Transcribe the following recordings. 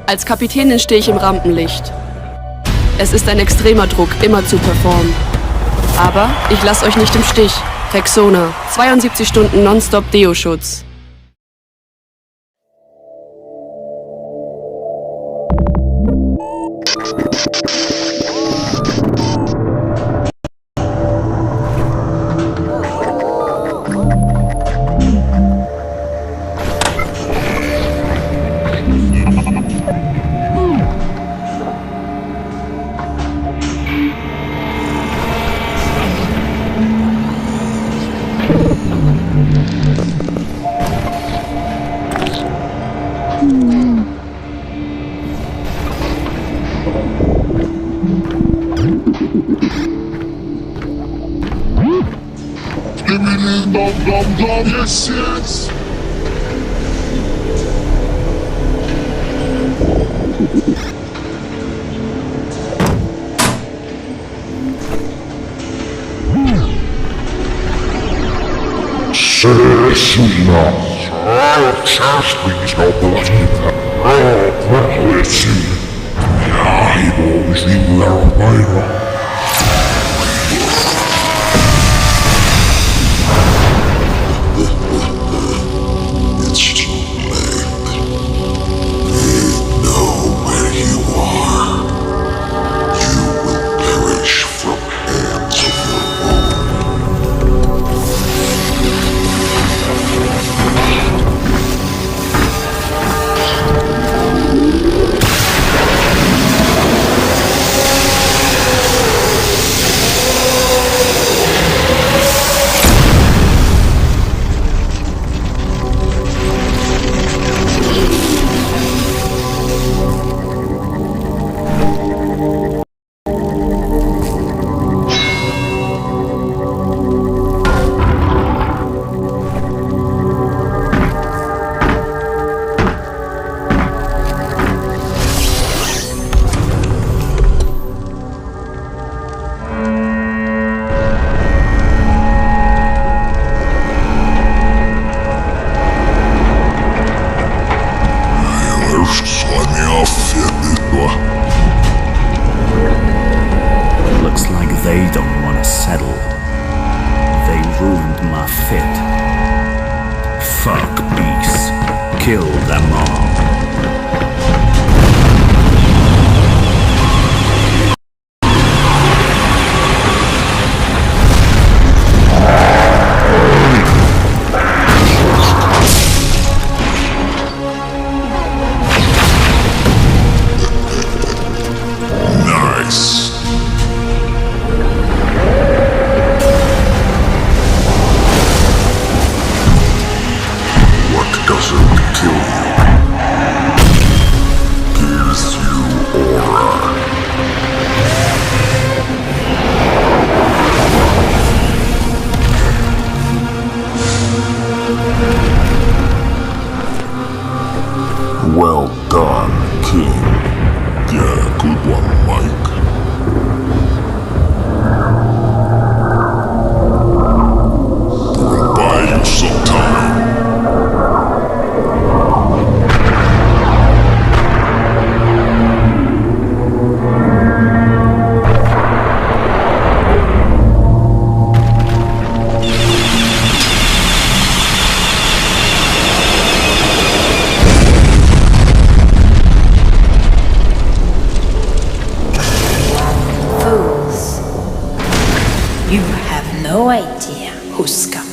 Als Kapitänin stehe ich im Rampenlicht. Es ist ein extremer Druck, immer zu performen. Aber ich lasse euch nicht im Stich. Rexona, 72 Stunden Nonstop Deo-Schutz. Skibidi dum dum dum, yes yes. Sesuna, Sasquins no Plastica, Prophecy, I've always been there of Myra. It's too late. They know where you are. You will perish from hands of your own. Looks like they don't want to settle. They ruined my fit. Fuck peace. Kill them all. Nice. What doesn't kill you no idea who's coming.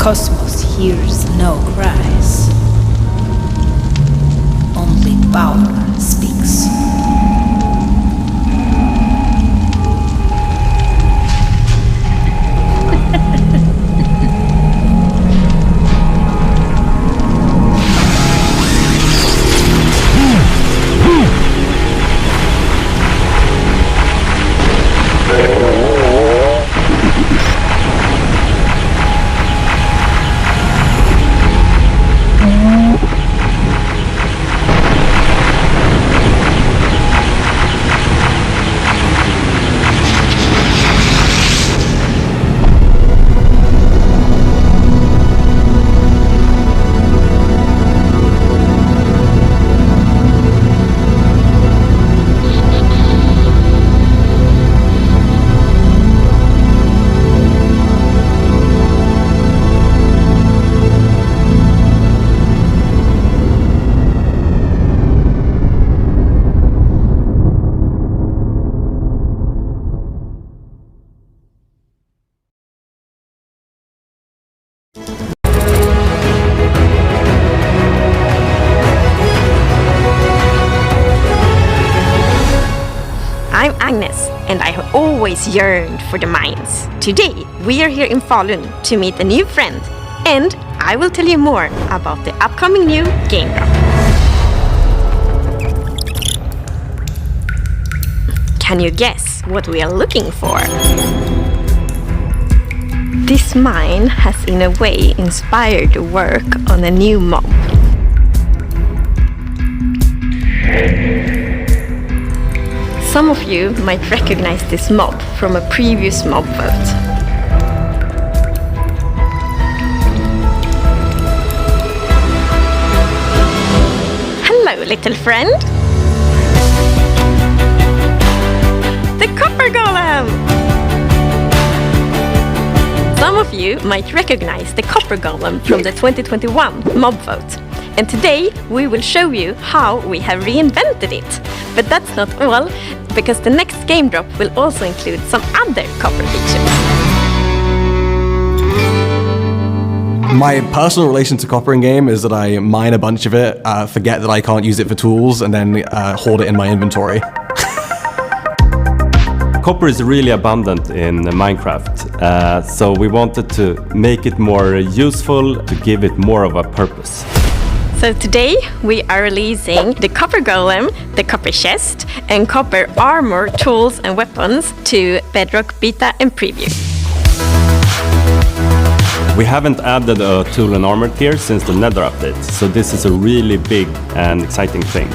Cosmos hears no cries. Only power speaks. I'm Agnes, and I have always yearned for the mines. Today, we are here in Falun to meet a new friend, and I will tell you more about the upcoming new game drop. Can you guess what we are looking for? This mine has in a way inspired the work on a new mob. Some of you might recognize this mob from a previous mob vote. Hello, little friend! The Copper Golem! Some of you might recognize the Copper Golem from the 2021 mob vote. And today we will show you how we have reinvented it. But that's not all, because the next game drop will also include some other copper features. My personal relation to copper in game is that I mine a bunch of it, forget that I can't use it for tools, and then hoard it in my inventory. Copper is really abundant in Minecraft, so we wanted to make it more useful, to give it more of a purpose. So today we are releasing the copper golem, the copper chest, and copper armor, tools and weapons to Bedrock Beta and Preview. We haven't added a tool and armor tier since the Nether update, so this is a really big and exciting thing.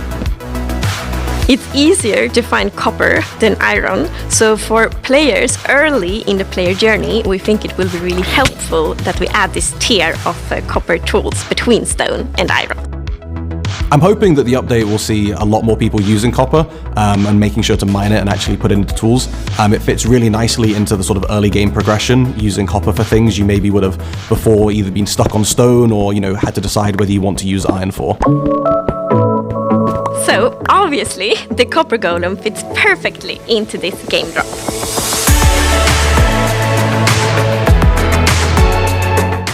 It's easier to find copper than iron, so for players early in the player journey, we think it will be really helpful that we add this tier of copper tools between stone and iron. I'm hoping that the update will see a lot more people using copper and making sure to mine it and actually put it into tools. It fits really nicely into the sort of early game progression, using copper for things you maybe would have before either been stuck on stone or, had to decide whether you want to use iron for. So, obviously, the copper golem fits perfectly into this game drop.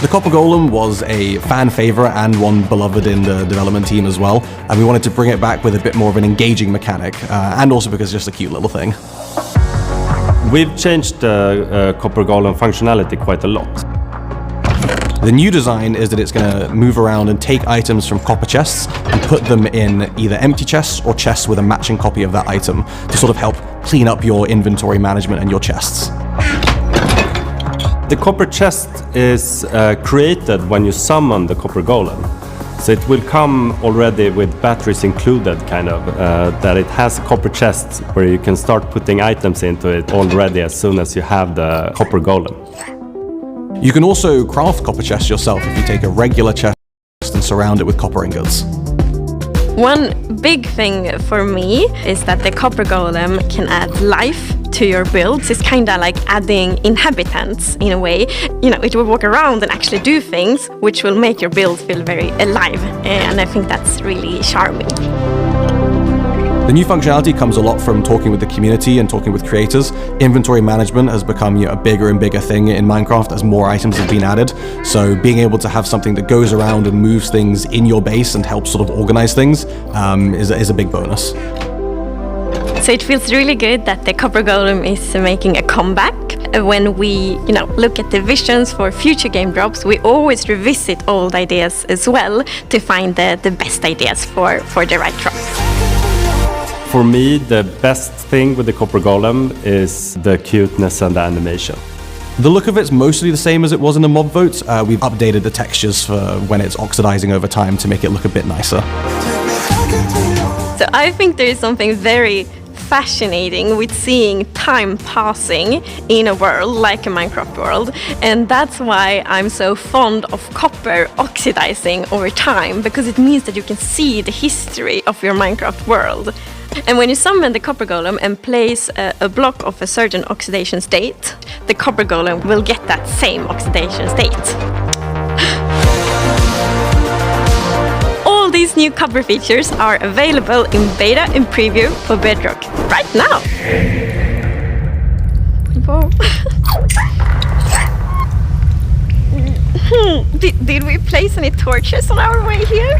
The Copper Golem was a fan favorite and one beloved in the development team as well, and we wanted to bring it back with a bit more of an engaging mechanic, and also because it's just a cute little thing. We've changed the copper golem functionality quite a lot. The new design is that it's going to move around and take items from copper chests and put them in either empty chests or chests with a matching copy of that item to sort of help clean up your inventory management and your chests. The copper chest is created when you summon the copper golem. So it will come already with batteries included, that it has a copper chest where you can start putting items into it already as soon as you have the copper golem. You can also craft copper chests yourself if you take a regular chest and surround it with copper ingots. One big thing for me is that the copper golem can add life to your builds. It's kind of like adding inhabitants in a way. It will walk around and actually do things which will make your build feel very alive, and I think that's really charming. The new functionality comes a lot from talking with the community and talking with creators. Inventory management has become a bigger and bigger thing in Minecraft as more items have been added. So being able to have something that goes around and moves things in your base and helps sort of organize things is a big bonus. So it feels really good that the copper golem is making a comeback. When we look at the visions for future game drops, we always revisit old ideas as well to find the best ideas for the right drop. For me, the best thing with the copper golem is the cuteness and the animation. The look of it's mostly the same as it was in the mob vote. We've updated the textures for when it's oxidizing over time to make it look a bit nicer. So I think there is something very fascinating with seeing time passing in a world like a Minecraft world, and that's why I'm so fond of copper oxidizing over time, because it means that you can see the history of your Minecraft world. And when you summon the copper golem and place a block of a certain oxidation state, the copper golem will get that same oxidation state. All these new copper features are available in beta and preview for Bedrock right now. Whoa. Did we place any torches on our way here?